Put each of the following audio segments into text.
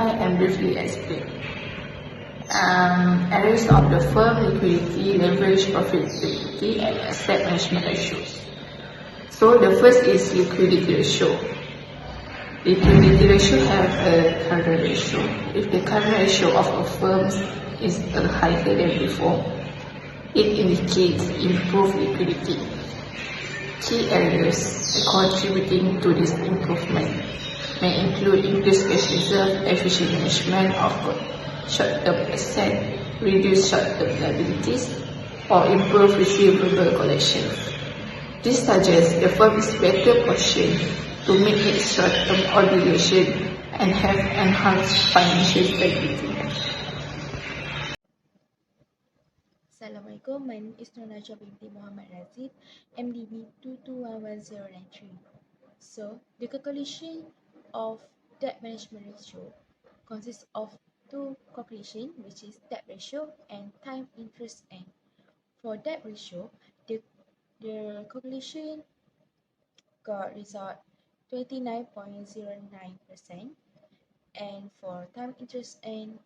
simplify and briefly explain. Areas of the firm: liquidity, leverage, profitability, and asset management ratios. So the first is liquidity ratio. Liquidity ratio have a current ratio. If the current ratio of a firm is higher than before, it indicates improved liquidity. Key areas contributing to this improvement may include increased cash reserve, efficient management of short-term assets, reduced short-term liabilities, or improved receivable collection. This suggests the firm is better positioned to meet its short-term obligations and have enhanced financial stability. Assalamualaikum, my name is Najwa binti Muhammad Razif, MDB 221103. So, the calculation of debt management ratio consists of two calculations, which is debt ratio and time interest end. For debt ratio, the calculation got result 29.09%, and for time interest end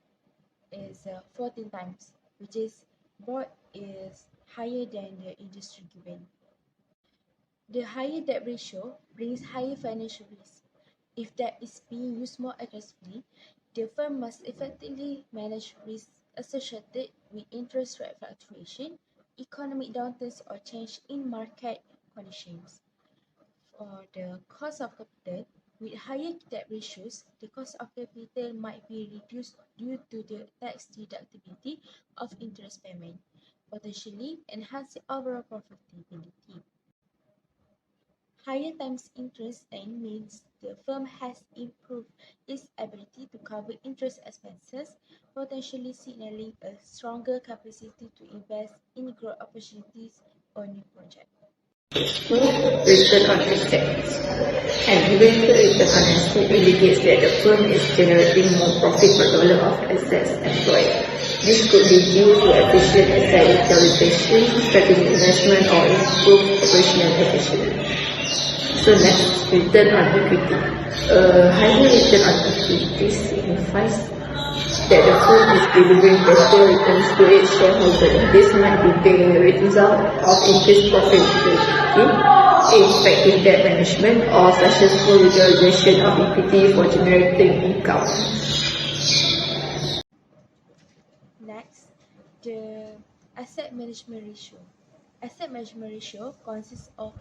is 14 times, which is board is higher than the industry given. The higher debt ratio brings higher financial risk. If debt is being used more aggressively, the firm must effectively manage risks associated with interest rate fluctuation, economic downturns, or change in market conditions. For the cost of capital, with higher debt ratios, the cost of capital might be reduced due to the tax deductibility of interest payment, potentially enhancing overall profitability. Higher times interest end means the firm has improved its ability to cover interest expenses, potentially signaling a stronger capacity to invest in growth opportunities or new projects. Return on assets. An eventual return on assets indicates that the firm is generating more profit per dollar of assets employed. This could be due to efficient asset utilization, strategic investment, or improved operational efficiency. So next, return on equity. Higher return on equity signifies that the firm is delivering better returns to its shareholders. This might be the result of increased profitability, effective debt management, or successful utilization of equity for generating income. Next, the asset management ratio. Asset management ratio consists of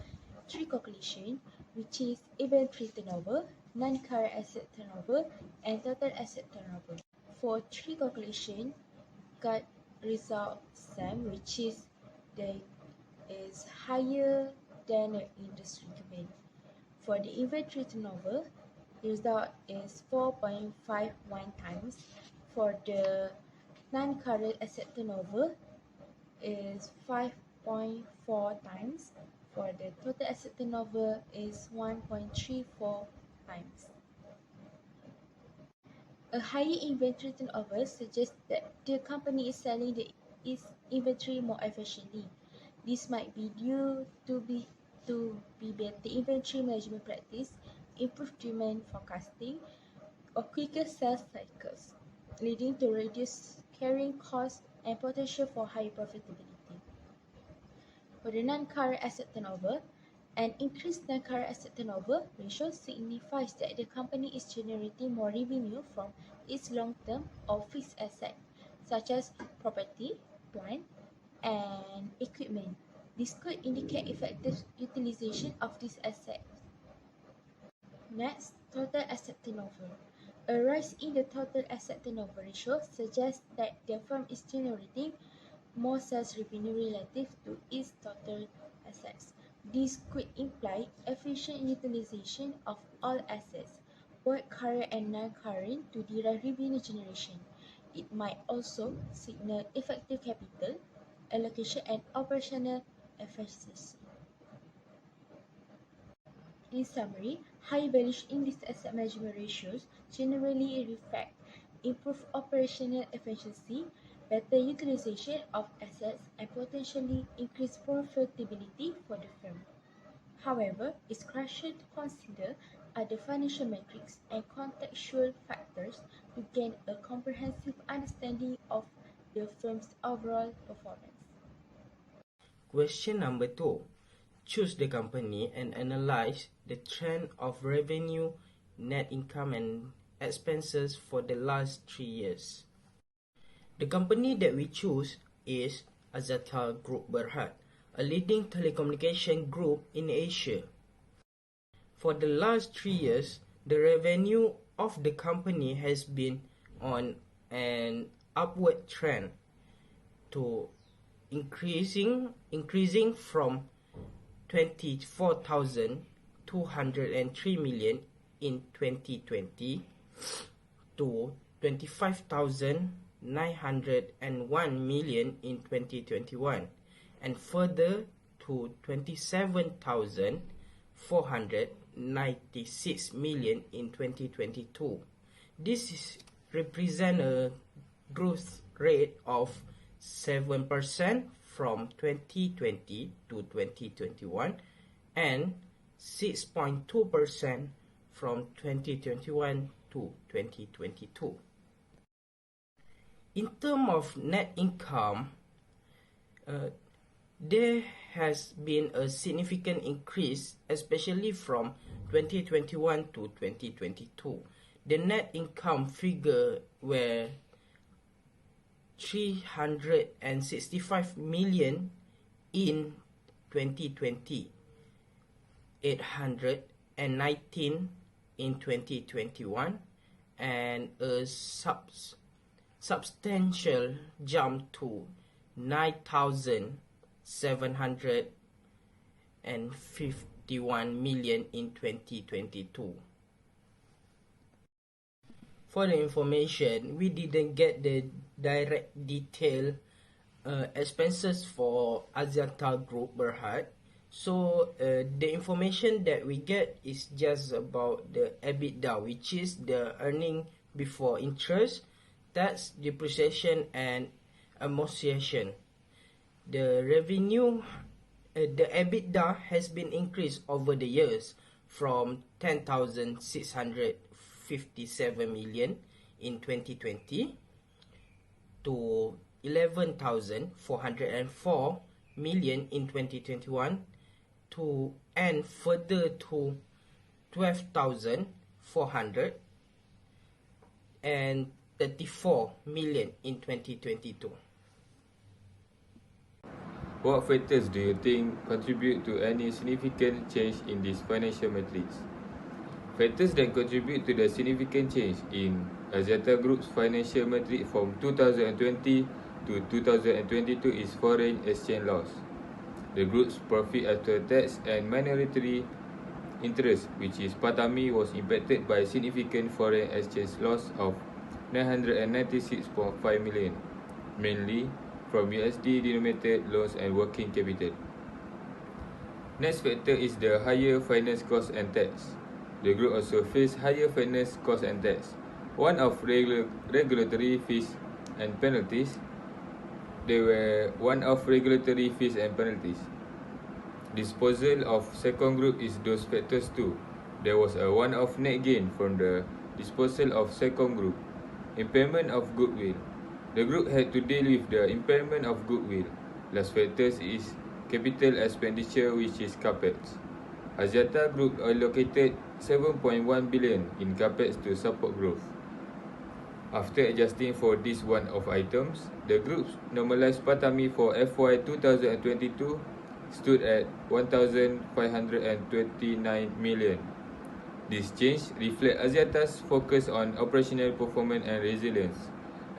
three calculations, which is inventory turnover, non-current asset turnover, and total asset turnover. For three calculation, got result same, which is higher than the industry given. For the inventory turnover, the result is 4.51 times. For the non-current asset turnover is 5.4 times. For the total asset turnover is 1.34 times. A higher inventory turnover suggests that the company is selling its inventory more efficiently. This might be due to better inventory management practice, improved demand forecasting, or quicker sales cycles, leading to reduced carrying costs and potential for higher profitability. For the non-current asset turnover, an increased non-current asset turnover ratio signifies that the company is generating more revenue from its long-term or fixed assets, such as property, plant, and equipment. This could indicate effective utilization of these assets. Next, total asset turnover. A rise in the total asset turnover ratio suggests that the firm is generating more sales revenue relative to its total assets. This could imply efficient utilization of all assets, both current and non-current, to derive revenue generation. It might also signal effective capital allocation and operational efficiency. In summary, high values in these asset management ratios generally reflect improved operational efficiency, better utilization of assets, and potentially increased profitability for the firm. However, it's crucial to consider other financial metrics, and contextual factors to gain a comprehensive understanding of the firm's overall performance. Question number 2. Choose the company and analyze the trend of revenue, net income, and expenses for the last 3 years. The company that we choose is Axiata Group Berhad, a leading telecommunication group in Asia. For the last 3 years, the revenue of the company has been on an upward trend to increasing from 24,203 million in 2020 to 25,901 million in 2021, and further to 27,496 million in 2022. This represents a growth rate of 7% from 2020 to 2021 and 6.2% from 2021 to 2022. In terms of net income, there has been a significant increase, especially from 2021 to 2022. The net income figure were 365 million in 2020, 819 in 2021, and a substantial jump to 9,751 million in 2022. For the information, we didn't get the direct detail expenses for Axiata Group Berhad. So the information that we get is just about the EBITDA, which is the earning before interest, tax, depreciation, and amortization. The revenue, the EBITDA has been increased over the years from 10,657 million in 2020 to 11,404 million in 2021 and further to 12,434 million in 2022. What factors do you think contribute to any significant change in these financial metrics? Factors that contribute to the significant change in Axiata Group's financial metric from 2020 to 2022 is foreign exchange loss. The group's profit after tax and minority interest, which is PATAMI, was impacted by significant foreign exchange loss of 996.5 million, mainly from USD denominated loans and working capital. Next factor is the higher finance cost and tax. The group also faced higher finance cost and tax. One of regulatory fees and penalties. There were one-off regulatory fees and penalties. Disposal of second group is those factors too. There was a one-off net gain from the disposal of second group. Impairment of goodwill. The group had to deal with the impairment of goodwill. Last factors is capital expenditure, which is capex. Axiata Group allocated 7.1 billion in capex to support growth. After adjusting for these one-off items, the group's normalized PATAMI for FY 2022 stood at 1,529 million. This change reflects Axiata's focus on operational performance and resilience,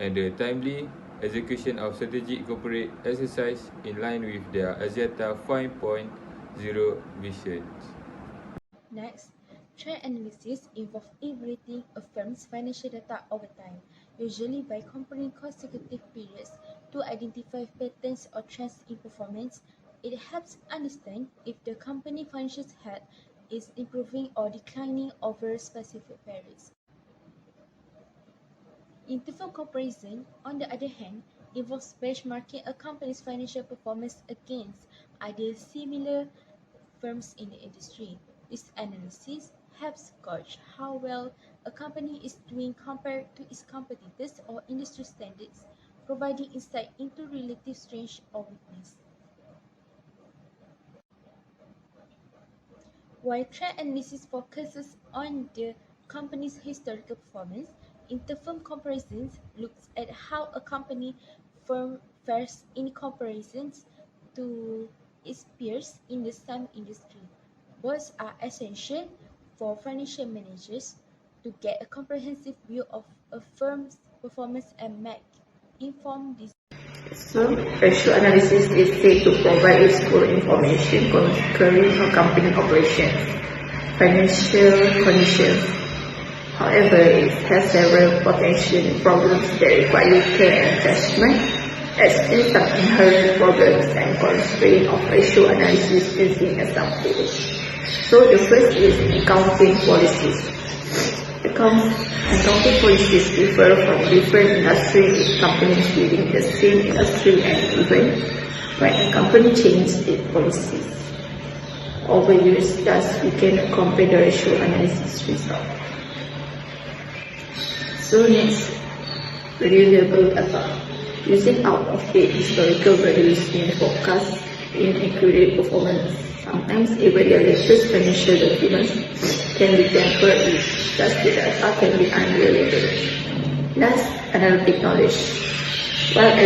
and the timely execution of strategic corporate exercise in line with their Axiata 5.0 visions. Next, trend analysis involves evaluating a firm's financial data over time, usually by comparing consecutive periods to identify patterns or trends in performance. It helps understand if the company's financial health is improving or declining over specific periods. Interval comparison, on the other hand, involves benchmarking a company's financial performance against other similar firms in the industry. This analysis helps gauge how well a company is doing compared to its competitors or industry standards, providing insight into relative strength or weakness. While trend analysis focuses on the company's historical performance, interfirm comparisons looks at how a company firm fares in comparisons to its peers in the same industry. Both are essential for financial managers to get a comprehensive view of a firm's performance and make informed decisions. So, ratio analysis is said to provide useful information concerning a company operations, financial conditions. However, it has several potential problems that require care and judgment, as in some inherent problems and constraints of ratio analysis using examples. So, the first is accounting policies. Accounting policies differ from different industries with companies within the same industry, and even when a company changes its policies over years, thus we can compare the ratio analysis result. So next, reliable data. Using out-of-date historical values in forecast inaccurate performance. Sometimes even the latest financial documents can be tampered with, thus the data can be unreliable. Last, analytic knowledge. While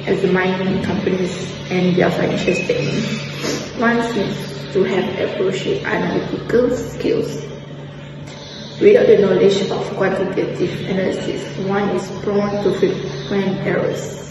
examining companies and their financial statements, one needs to have appropriate analytical skills. Without the knowledge of quantitative analysis, one is prone to frequent errors.